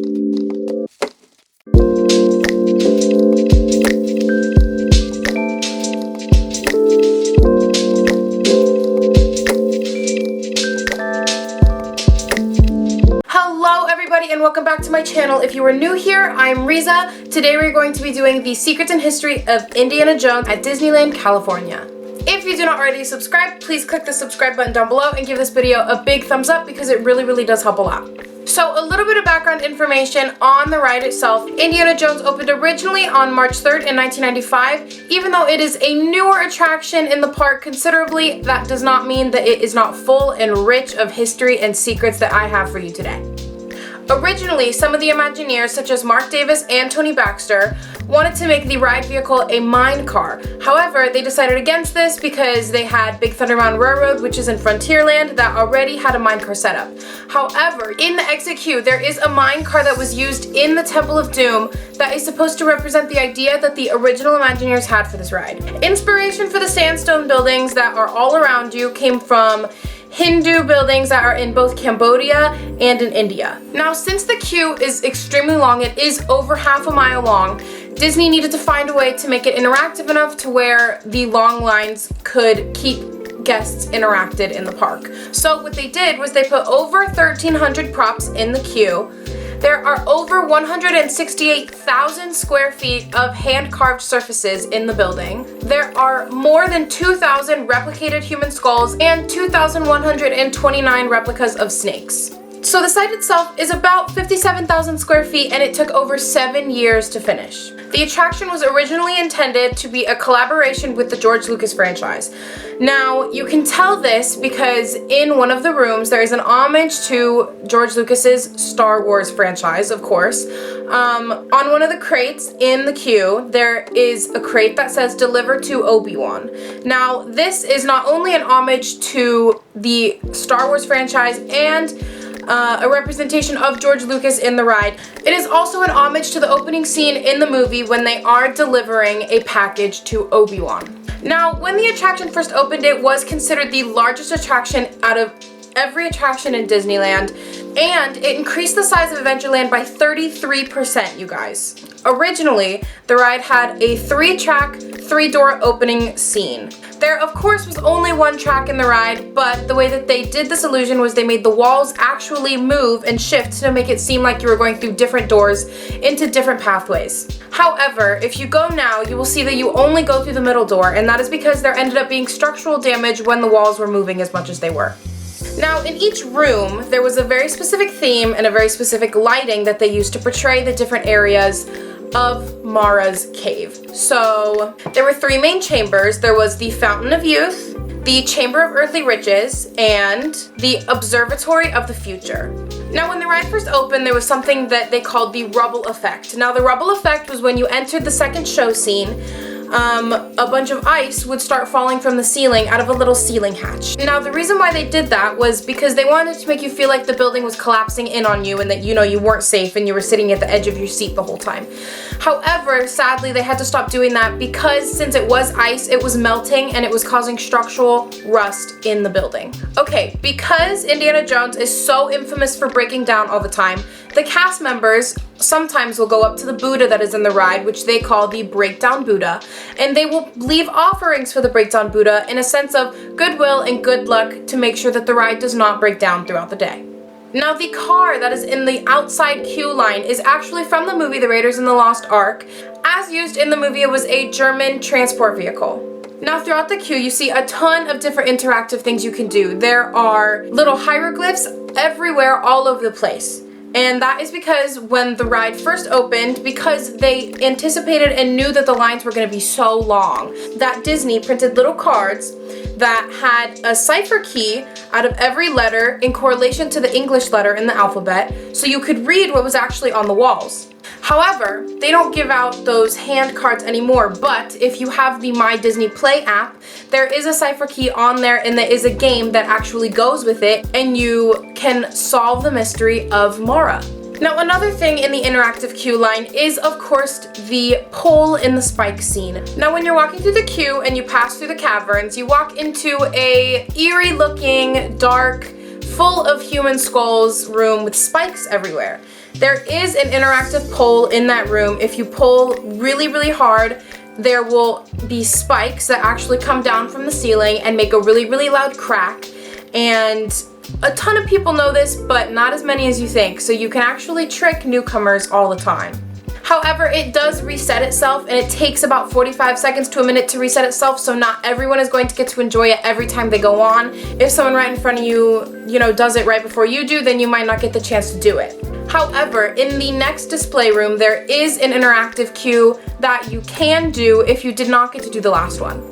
And welcome back to my channel. If you are new here, I'm Riza. Today we're going to be doing the secrets and history of Indiana Jones at Disneyland, California. If you do not already subscribe, please click the subscribe button down below and give this video a big thumbs up because it really does help a lot. So a little bit of background information on the ride itself. Indiana Jones opened originally on March 3rd in 1995. Even though it is a newer attraction in the park considerably, that does not mean that it is not full and rich of history and secrets that I have for you today. Originally, some of the Imagineers, such as Mark Davis and Tony Baxter, wanted to make the ride vehicle a mine car. However, they decided against this because they had Big Thunder Mountain Railroad, which is in Frontierland, that already had a mine car setup. However, in the exit queue, there is a mine car that was used in the Temple of Doom that is supposed to represent the idea that the original Imagineers had for this ride. Inspiration for the sandstone buildings that are all around you came from Hindu buildings that are in both Cambodia and in India. Now, since the queue is extremely long, it is over half a mile long, Disney needed to find a way to make it interactive enough to where the long lines could keep guests interacted in the park. So what they did was they put over 1,300 props in the queue. There are over 168,000 square feet of hand-carved surfaces in the building. There are more than 2,000 replicated human skulls and 2,129 replicas of snakes. So the site itself is about 57,000 square feet and it took over 7 years to finish. The attraction was originally intended to be a collaboration with the George Lucas franchise. Now, you can tell this because in one of the rooms there is an homage to George Lucas's Star Wars franchise, of course. On one of the crates in the queue, there is a crate that says "Deliver to Obi-Wan." Now, this is not only an homage to the Star Wars franchise and a representation of George Lucas in the ride. It is also an homage to the opening scene in the movie when they are delivering a package to Obi-Wan. Now, when the attraction first opened, it was considered the largest attraction out of every attraction in Disneyland, and it increased the size of Adventureland by 33%, you guys. Originally, the ride had a 3-track, 3-door opening scene. There, of course, was only 1 track in the ride, but the way that they did this illusion was they made the walls actually move and shift to make it seem like you were going through different doors into different pathways. However, if you go now, you will see that you only go through the middle door, and that is because there ended up being structural damage when the walls were moving as much as they were. Now, in each room, there was a very specific theme and a very specific lighting that they used to portray the different areas of Mara's cave. So there were 3 main chambers. There was the Fountain of Youth, the Chamber of Earthly Riches, and the Observatory of the Future. Now, when the ride first opened, there was something that they called the rubble effect. Now, the rubble effect was when you entered the second show scene, a bunch of ice would start falling from the ceiling out of a little ceiling hatch. Now, the reason why they did that was because they wanted to make you feel like the building was collapsing in on you and that, you know, you weren't safe and you were sitting at the edge of your seat the whole time. However, sadly, they had to stop doing that because since it was ice, it was melting and it was causing structural rust in the building. Okay, because Indiana Jones is so infamous for breaking down all the time, the cast members sometimes will go up to the Buddha that is in the ride, which they call the Breakdown Buddha, and they will leave offerings for the Breakdown Buddha in a sense of goodwill and good luck to make sure that the ride does not break down throughout the day. Now, the car that is in the outside queue line is actually from the movie The Raiders and the Lost Ark. As used in the movie, it was a German transport vehicle. Now, throughout the queue, you see a ton of different interactive things you can do. There are little hieroglyphs everywhere, all over the place. And that is because when the ride first opened, because they anticipated and knew that the lines were going to be so long, that Disney printed little cards that had a cipher key out of every letter in correlation to the English letter in the alphabet, so you could read what was actually on the walls. However, they don't give out those hand cards anymore, but if you have the My Disney Play app, there is a cipher key on there and there is a game that actually goes with it and you can solve the mystery of Mara. Now, another thing in the interactive queue line is, of course, the pole in the spike scene. Now, when you're walking through the queue and you pass through the caverns, you walk into a eerie-looking, dark, full of human skulls room with spikes everywhere. There is an interactive pole in that room. If you pull really, really hard, there will be spikes that actually come down from the ceiling and make a really, really loud crack. And a ton of people know this, but not as many as you think. So you can actually trick newcomers all the time. However, it does reset itself, and it takes about 45 seconds to a minute to reset itself, so not everyone is going to get to enjoy it every time they go on. If someone right in front of you, does it right before you do, then you might not get the chance to do it. However, in the next display room, there is an interactive queue that you can do if you did not get to do the last one.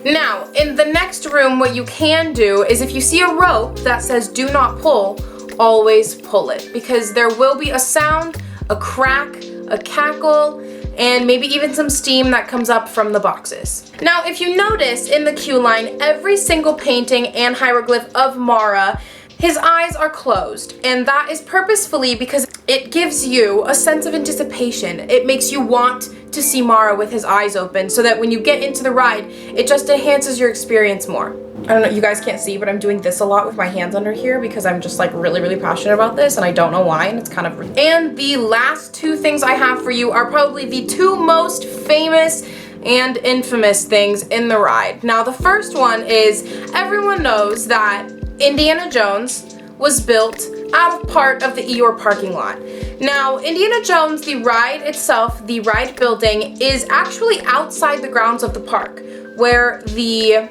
Now, in the next room, what you can do is if you see a rope that says do not pull, always pull it, because there will be a sound, a crack, a cackle, and maybe even some steam that comes up from the boxes. Now, if you notice in the queue line, every single painting and hieroglyph of Mara, his eyes are closed, and that is purposefully because it gives you a sense of anticipation. It makes you want to see Mara with his eyes open so that when you get into the ride, it just enhances your experience more. I don't know, you guys can't see, but I'm doing this a lot with my hands under here because I'm just like really, really passionate about this, and I don't know why, and it's kind of... And the last two things I have for you are probably the two most famous and infamous things in the ride. Now, the first one is everyone knows that Indiana Jones was built out of part of the Eeyore parking lot. Now, Indiana Jones, the ride itself, the ride building, is actually outside the grounds of the park, where the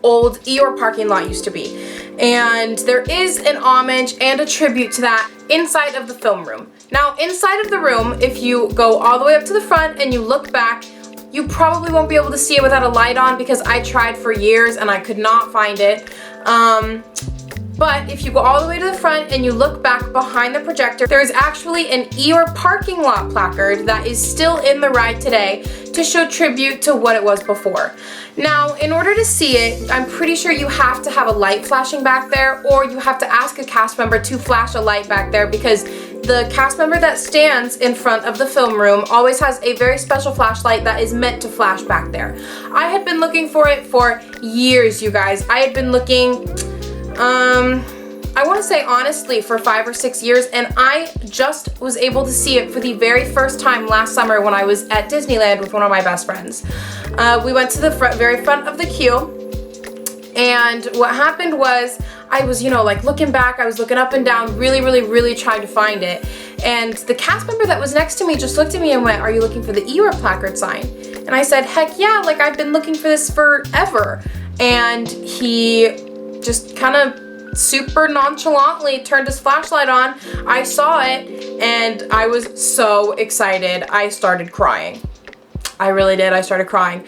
old Eeyore parking lot used to be. And there is an homage and a tribute to that inside of the film room. Now, inside of the room, if you go all the way up to the front and you look back, you probably won't be able to see it without a light on because I tried for years and I could not find it. But if you go all the way to the front and you look back behind the projector, there is actually an Eeyore parking lot placard that is still in the ride today to show tribute to what it was before. Now, in order to see it, I'm pretty sure you have to have a light flashing back there, or you have to ask a cast member to flash a light back there, because the cast member that stands in front of the film room always has a very special flashlight that is meant to flash back there. I had been looking for it for years, you guys. I had been looking, I want to say honestly for 5 or 6 years, and I just was able to see it for the very first time last summer when I was at Disneyland with one of my best friends. We went to the very front of the queue, and what happened was I was, like looking back, I was looking up and down, really trying to find it, and the cast member that was next to me just looked at me and went, "Are you looking for the Eeyore placard sign?" And I said, "Heck yeah, like I've been looking for this forever." And he just kind of super nonchalantly turned his flashlight on. I saw it and I was so excited. I started crying. I really did. I started crying.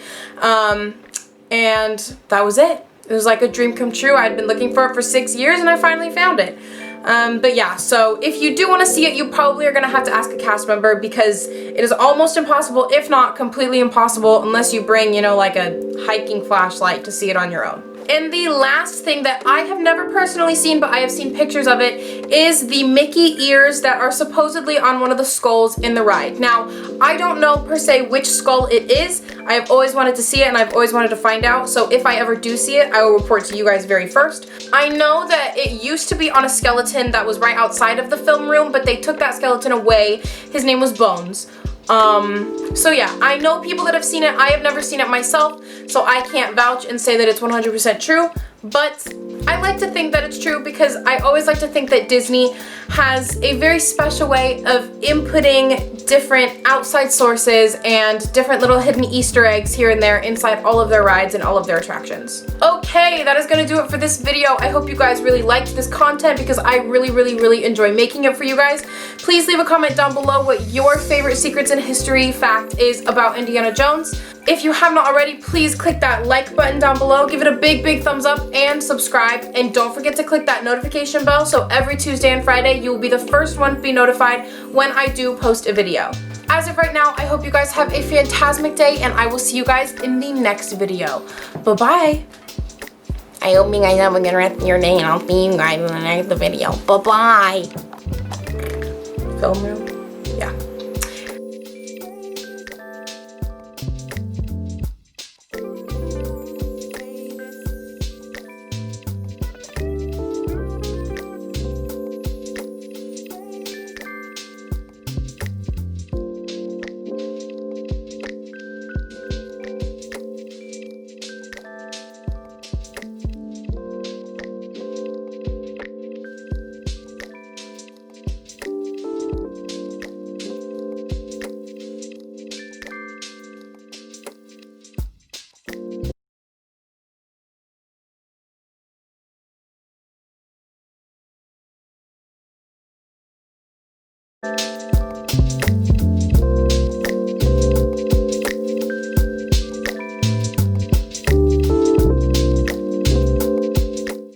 And that was it. It was like a dream come true. I'd been looking for it for 6 years and I finally found it. But yeah, so if you do want to see it, you probably are going to have to ask a cast member because it is almost impossible, if not completely impossible, unless you bring, like a hiking flashlight to see it on your own. And the last thing that I have never personally seen, but I have seen pictures of it, is the Mickey ears that are supposedly on one of the skulls in the ride. Now, I don't know per se which skull it is. I have always wanted to see it and I've always wanted to find out. So if I ever do see it, I will report to you guys very first. I know that it used to be on a skeleton that was right outside of the film room, but they took that skeleton away. His name was Bones. So yeah, I know people that have seen it. I have never seen it myself, so I can't vouch and say that it's 100% true, but I like to think that it's true because I always like to think that Disney has a very special way of inputting different outside sources and different little hidden Easter eggs here and there inside all of their rides and all of their attractions. Okay, that is going to do it for this video. I hope you guys really liked this content because I really enjoy making it for you guys. Please leave a comment down below what your favorite secrets in history fact is about Indiana Jones. If you have not already, please click that like button down below, give it a big thumbs up, and subscribe. And don't forget to click that notification bell so every Tuesday and Friday you will be the first one to be notified when I do post a video. As of right now, I hope you guys have a fantastic day, and I will see you guys in the next video. Bye-bye. I hope you guys have a good rest of your day, and I'll see you guys in the next video. Bye-bye. Film room? Yeah. Bye.